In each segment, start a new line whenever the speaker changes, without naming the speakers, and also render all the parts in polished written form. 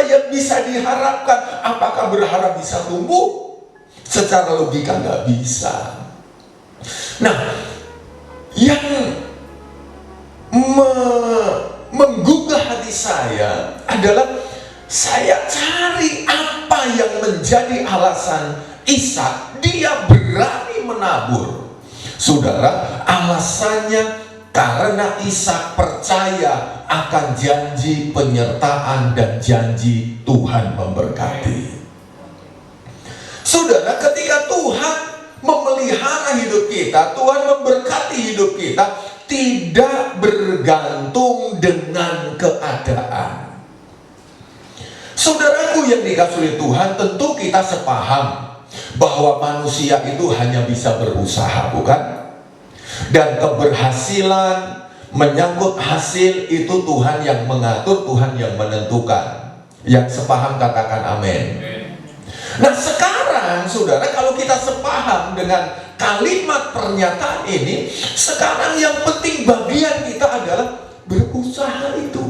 yang bisa diharapkan. Apakah berharap bisa tumbuh? Secara logika nggak bisa. Nah, yang menggugah hati saya adalah saya cari apa yang menjadi alasan Ishak dia berani menabur. Saudara, alasannya karena Ishak percaya akan janji penyertaan dan janji Tuhan memberkati. Saudara, ketika Tuhan memelihara hidup kita, Tuhan memberkati hidup kita, tidak bergantung dengan keadaan. Saudaraku yang dikasihi oleh Tuhan, tentu kita sepaham bahwa manusia itu hanya bisa berusaha, bukan? Dan keberhasilan menyangkut hasil itu Tuhan yang mengatur, Tuhan yang menentukan. Yang sepaham katakan amin. Nah sekarang saudara, kalau kita sepaham dengan kalimat pernyataan ini, sekarang yang penting bagian kita adalah berusaha itu,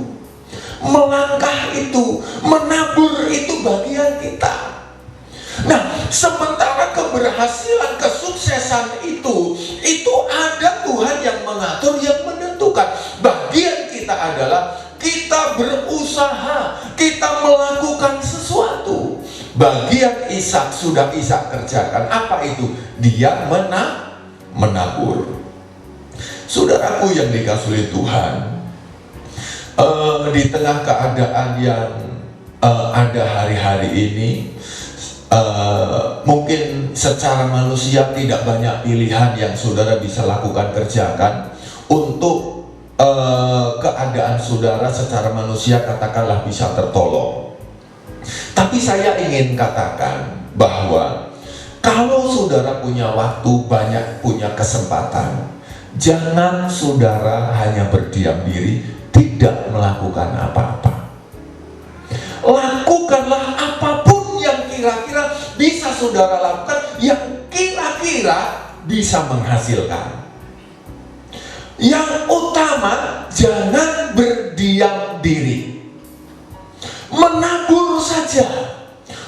melangkah itu, menabur itu bagian kita. Nah, sementara keberhasilan, kesuksesan itu ada Tuhan yang mengatur, yang menentukan. Bagian kita adalah kita berusaha, kita melakukan sesuatu. Bagian Ishak sudah Ishak kerjakan. Apa itu? Dia menabur. Saudaraku yang dikasihi Tuhan, di tengah keadaan yang ada hari-hari ini, mungkin secara manusia tidak banyak pilihan yang saudara bisa lakukan, kerjakan untuk keadaan saudara secara manusia katakanlah bisa tertolong. Tapi saya ingin katakan bahwa kalau saudara punya waktu banyak, punya kesempatan, jangan saudara hanya berdiam diri, tidak melakukan apa-apa. Lakukanlah apapun yang kira-kira bisa saudara lakukan, yang kira-kira bisa menghasilkan. Yang utama, jangan berdiam diri, menabur saja.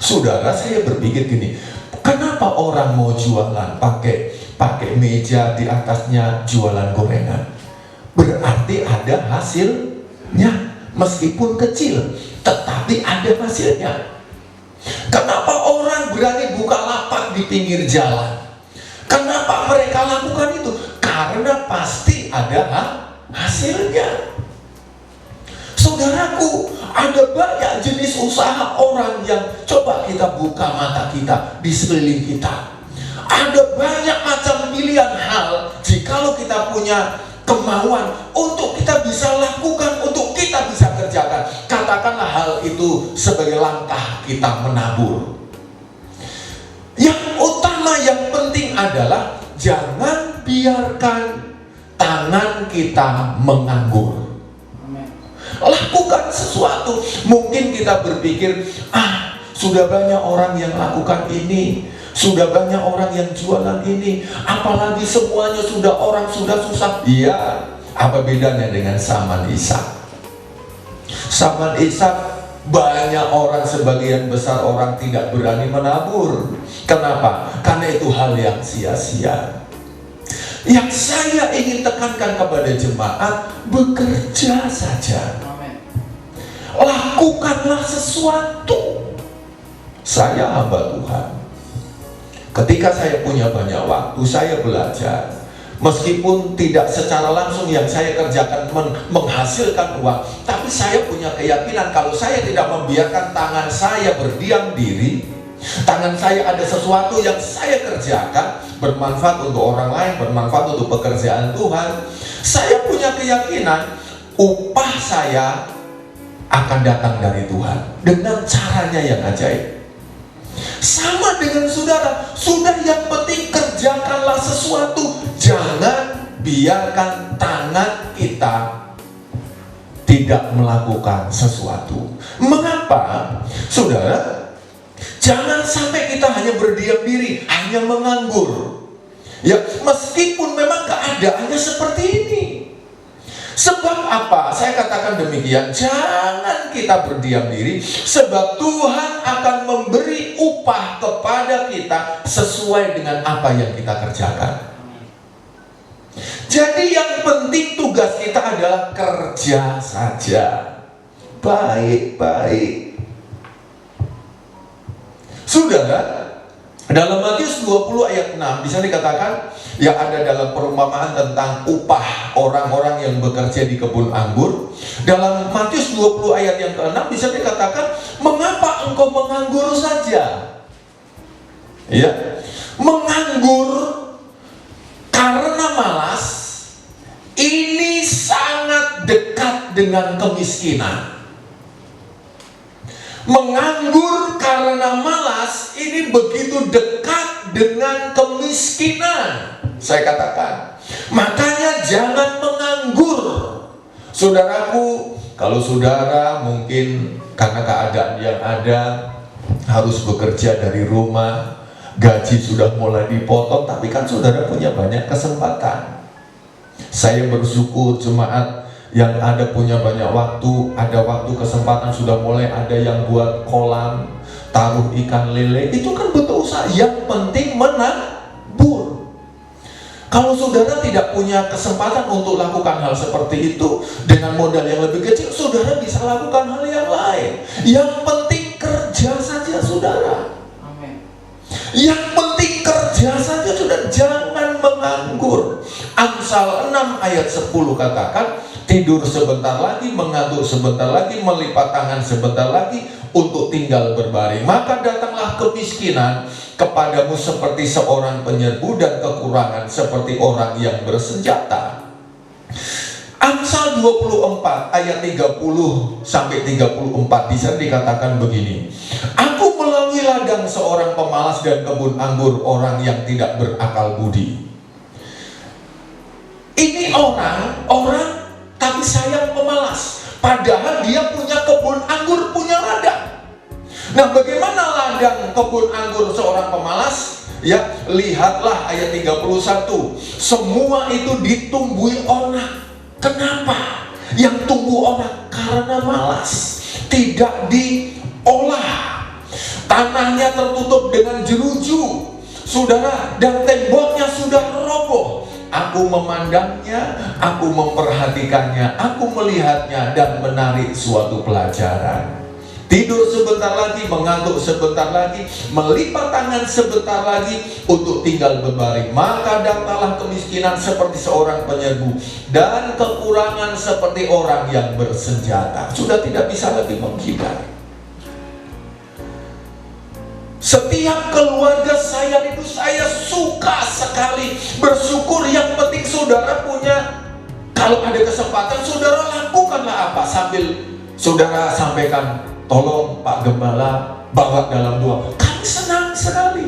Saudara, saya berpikir gini, kenapa orang mau jualan pakai meja di atasnya jualan gorengan? Berarti ada hasilnya, meskipun kecil, tetapi ada hasilnya. Kenapa orang berani buka lapak di pinggir jalan? Kenapa mereka lakukan itu? Karena pasti ada hasilnya. Saudaraku, ada banyak jenis usaha orang yang coba kita buka mata kita di sekeliling kita. Ada banyak macam pilihan hal, jikalau kita punya kemauan untuk kita bisa lakukan, untuk kita bisa kerjakan. Katakanlah hal itu sebagai langkah kita menabur. Yang utama, yang penting adalah jangan biarkan tangan kita menganggur. Lakukan sesuatu. Mungkin kita berpikir, sudah banyak orang yang lakukan ini, sudah banyak orang yang jualan ini, apalagi semuanya orang sudah susah. Iya, apa bedanya dengan zaman Ishak? Zaman Ishak banyak orang, sebagian besar orang tidak berani menabur. Kenapa? Karena itu hal yang sia-sia. Yang saya ingin tekankan kepada jemaat, bekerja saja. Lakukanlah sesuatu. Saya hamba Tuhan. Ketika saya punya banyak waktu, saya belajar. Meskipun tidak secara langsung yang saya kerjakan menghasilkan uang, tapi saya punya keyakinan kalau saya tidak membiarkan tangan saya berdiam diri, tangan saya ada sesuatu yang saya kerjakan, bermanfaat untuk orang lain, bermanfaat untuk pekerjaan Tuhan, saya punya keyakinan upah saya akan datang dari Tuhan dengan caranya yang ajaib. Sama dengan saudara, sudah yang penting kerjakanlah sesuatu. Jangan biarkan tangan kita tidak melakukan sesuatu. Mengapa? Saudara, jangan sampai kita hanya berdiam diri, hanya menganggur. Ya, meskipun memang keadaannya seperti ini. Sebab apa? Saya katakan demikian, jangan kita berdiam diri, sebab Tuhan akan memberi upah kepada kita sesuai dengan apa yang kita kerjakan. Jadi yang penting tugas kita adalah kerja saja, baik-baik. Saudara, dalam Matius 20 ayat 6 bisa dikatakan, yang ada dalam perumpamaan tentang upah orang-orang yang bekerja di kebun anggur. Dalam Matius 20 ayat yang ke-6 bisa dikatakan, mengapa engkau menganggur saja? Ya, menganggur karena malas ini sangat dekat dengan kemiskinan. Menganggur karena malas ini begitu dekat dengan kemiskinan. Saya katakan, makanya jangan menganggur. Saudaraku, kalau saudara mungkin karena keadaan yang ada harus bekerja dari rumah, gaji sudah mulai dipotong, tapi kan saudara punya banyak kesempatan. Saya bersyukur jemaat yang ada punya banyak waktu, ada waktu kesempatan, sudah mulai ada yang buat kolam, taruh ikan lele, itu kan butuh usaha. Yang penting menabur. Kalau saudara tidak punya kesempatan untuk lakukan hal seperti itu dengan modal yang lebih kecil, saudara bisa lakukan hal yang lain. Yang penting kerja saja, saudara. Amin. Yang penting kerja saja, saudara, jangan menganggur. Amsal 6 ayat 10 katakan, tidur sebentar lagi, mengantuk sebentar lagi, melipat tangan sebentar lagi untuk tinggal berbaring. Maka datanglah kemiskinan kepadamu seperti seorang penyerbu dan kekurangan seperti orang yang bersenjata. Amsal 24 ayat 30 sampai 34 bisa dikatakan begini. Aku melalui ladang seorang pemalas dan kebun anggur orang yang tidak berakal budi. Ini orang tapi sayang pemalas, padahal dia punya kebun anggur, punya ladang. Nah, bagaimana ladang kebun anggur seorang pemalas? Ya, lihatlah ayat 31. Semua itu ditumbuhi onak. Kenapa? Yang tumbuh onak karena malas, tidak diolah. Tanahnya tertutup dengan jeruju, saudara, dan temboknya sudah roboh. Aku memandangnya, aku memperhatikannya, aku melihatnya dan menarik suatu pelajaran. Tidur sebentar lagi, mengantuk sebentar lagi, melipat tangan sebentar lagi untuk tinggal berbaring. Maka datanglah kemiskinan seperti seorang penyerbu dan kekurangan seperti orang yang bersenjata. Sudah tidak bisa lagi menghindar. Setiap keluarga saya itu saya suka sekali, bersyukur. Yang penting saudara punya, kalau ada kesempatan saudara lakukanlah apa sambil saudara sampaikan, tolong Pak Gembala bawa dalam doa. Kami senang sekali.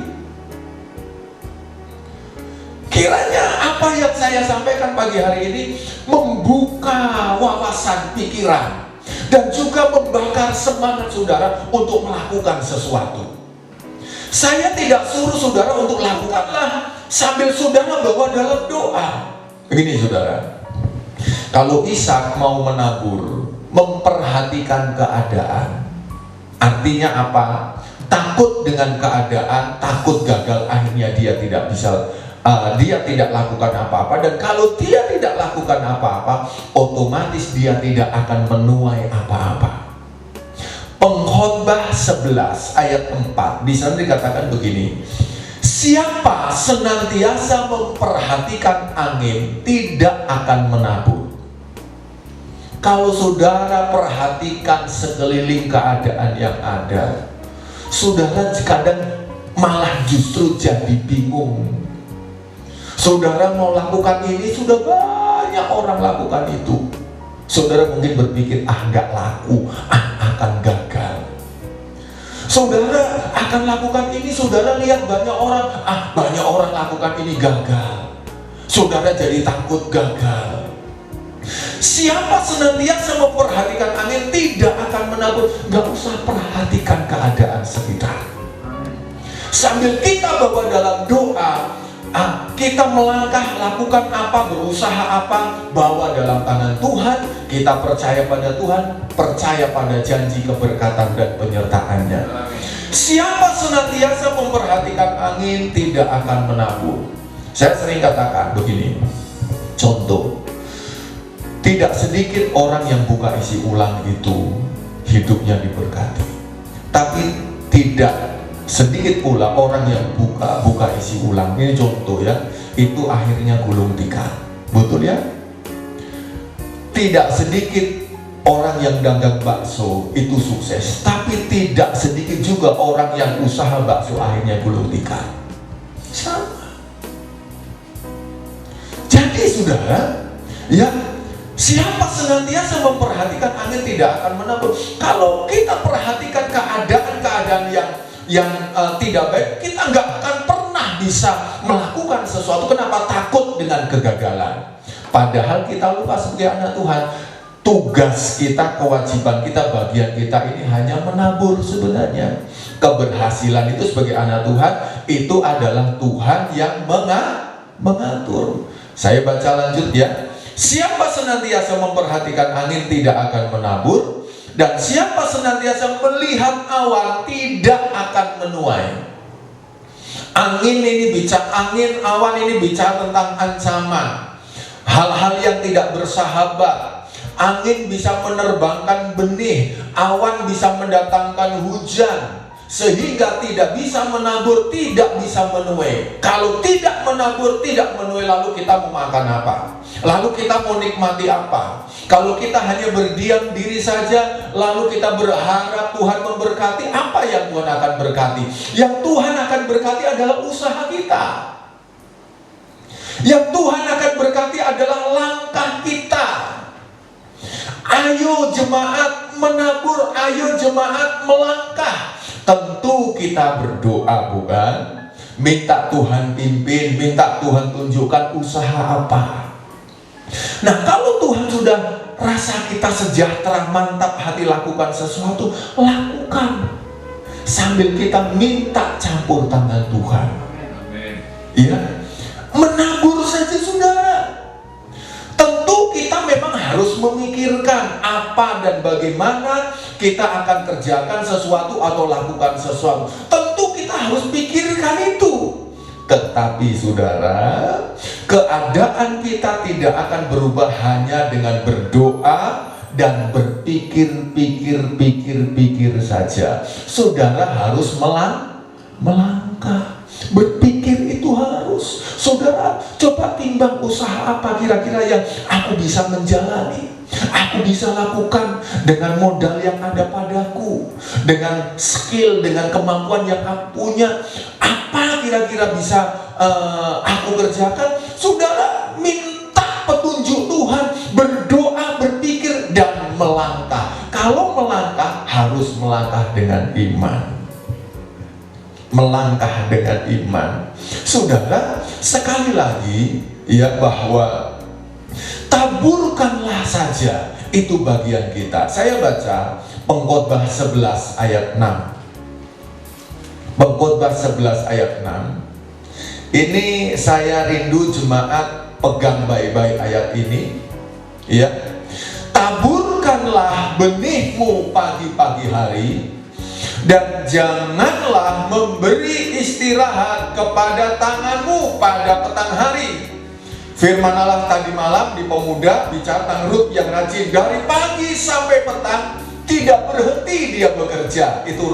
Kiranya apa yang saya sampaikan pagi hari ini membuka wawasan pikiran dan juga membakar semangat saudara untuk melakukan sesuatu. Saya tidak suruh saudara untuk lakukanlah sambil saudara bawa dalam doa. Begini saudara, kalau Ishak mau menabur, memperhatikan keadaan. Artinya apa? Takut dengan keadaan, takut gagal, akhirnya dia tidak bisa, dia tidak lakukan apa-apa. Dan kalau dia tidak lakukan apa-apa, otomatis dia tidak akan menuai apa-apa. Pengkhotbah 11 ayat 4 di sana dikatakan begini. Siapa senantiasa memperhatikan angin tidak akan menabur. Kalau saudara perhatikan sekeliling keadaan yang ada, saudara kadang malah justru jadi bingung. Saudara mau lakukan ini, sudah banyak orang lakukan itu. Saudara mungkin berpikir, nggak laku, akan gagal. Saudara akan lakukan ini, saudara lihat banyak orang, banyak orang lakukan ini gagal. Saudara jadi takut gagal. Siapa senantiasa memperhatikan angin tidak akan menabur. Gak usah perhatikan keadaan sekitar. Sambil kita bawa dalam doa, kita melangkah, lakukan apa, berusaha apa, bawa dalam tangan Tuhan. Kita percaya pada Tuhan, percaya pada janji keberkatan dan penyertaannya. Siapa senantiasa memperhatikan angin tidak akan menabur. Saya sering katakan begini, contoh, tidak sedikit orang yang buka isi ulang itu hidupnya diberkati, tapi tidak sedikit pula orang yang buka isi ulang, ini contoh ya, itu akhirnya gulung tikar. Betul ya? Tidak sedikit orang yang dagang bakso itu sukses, tapi tidak sedikit juga orang yang usaha bakso akhirnya gulung tikar. Sama. Jadi saudara, ya, siapa senantiasa memperhatikan angin tidak akan menabur. Kalau kita perhatikan keadaan-keadaan yang tidak baik, kita nggak akan pernah bisa melakukan sesuatu. Kenapa? Takut dengan kegagalan. Padahal kita lupa sebagai anak Tuhan, tugas kita, kewajiban kita, bagian kita ini hanya menabur sebenarnya. Keberhasilan itu sebagai anak Tuhan, itu adalah Tuhan yang mengatur. Saya baca lanjut ya. Siapa senantiasa memperhatikan angin tidak akan menabur, dan siapa senantiasa melihat awan tidak akan menuai. Angin ini bicara, angin awan ini bicara tentang ancaman, hal-hal yang tidak bersahabat. Angin bisa menerbangkan benih, awan bisa mendatangkan hujan, sehingga tidak bisa menabur, tidak bisa menuai. Kalau tidak menabur, tidak menuai, lalu kita mau makan apa? Lalu kita mau nikmati apa? Kalau kita hanya berdiam diri saja, lalu kita berharap Tuhan memberkati, apa yang Tuhan akan berkati? Yang Tuhan akan berkati adalah usaha kita. Yang Tuhan akan berkati adalah langkah kita. Ayo jemaat menabur, ayo jemaat melangkah. Tentu kita berdoa, bukan? Minta Tuhan pimpin, minta Tuhan tunjukkan usaha apa. Nah, kalau Tuhan sudah rasa kita sejahtera, mantap hati lakukan sesuatu, lakukan. Sambil kita minta campur tangan Tuhan. Iya, menabur saja saudara. Tentu kita memang harus memikirkan apa dan bagaimana kita akan kerjakan sesuatu atau lakukan sesuatu. Tentu kita harus pikirkan itu. Tetapi saudara, keadaan kita tidak akan berubah hanya dengan berdoa dan berpikir saja. Saudara harus melangkah. Berpikir itu harus. Saudara, coba timbang usaha apa kira-kira yang aku bisa menjalani, aku bisa lakukan dengan modal yang ada padaku, dengan skill, dengan kemampuan yang aku punya. Apa kira-kira bisa aku kerjakan? Saudara, minta petunjuk Tuhan, berdoa, berpikir, dan melangkah. Kalau melangkah, harus melangkah dengan iman. Melangkah dengan iman. Saudara, sekali lagi ya, bahwa taburkanlah saja, itu bagian kita. Saya baca Pengkhotbah 11 ayat 6. Pengkhotbah 11 ayat 6. Ini saya rindu jemaat pegang baik-baik ayat ini ya. Taburkanlah benihmu pagi-pagi hari, dan janganlah memberi istirahat kepada tanganmu pada petang hari. Firman Allah tadi malam di Pemuda bicara tentang Rut yang rajin, dari pagi sampai petang tidak berhenti dia bekerja. Itu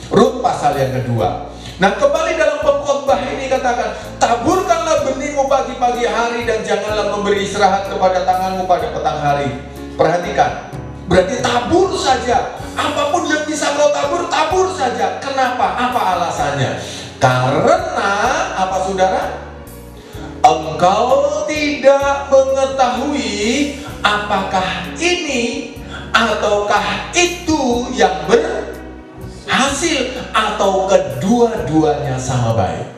Rut pasal yang kedua. Nah, kembali dalam pengkhotbah ini katakan, taburkanlah benihmu pagi-pagi hari, dan janganlah memberi istirahat kepada tanganmu pada petang hari. Perhatikan, berarti tabur saja. Apapun yang bisa kau tabur, tabur saja. Kenapa? Apa alasannya? Karena apa saudara? Engkau tidak mengetahui apakah ini ataukah itu yang berhasil, atau kedua-duanya sama baik.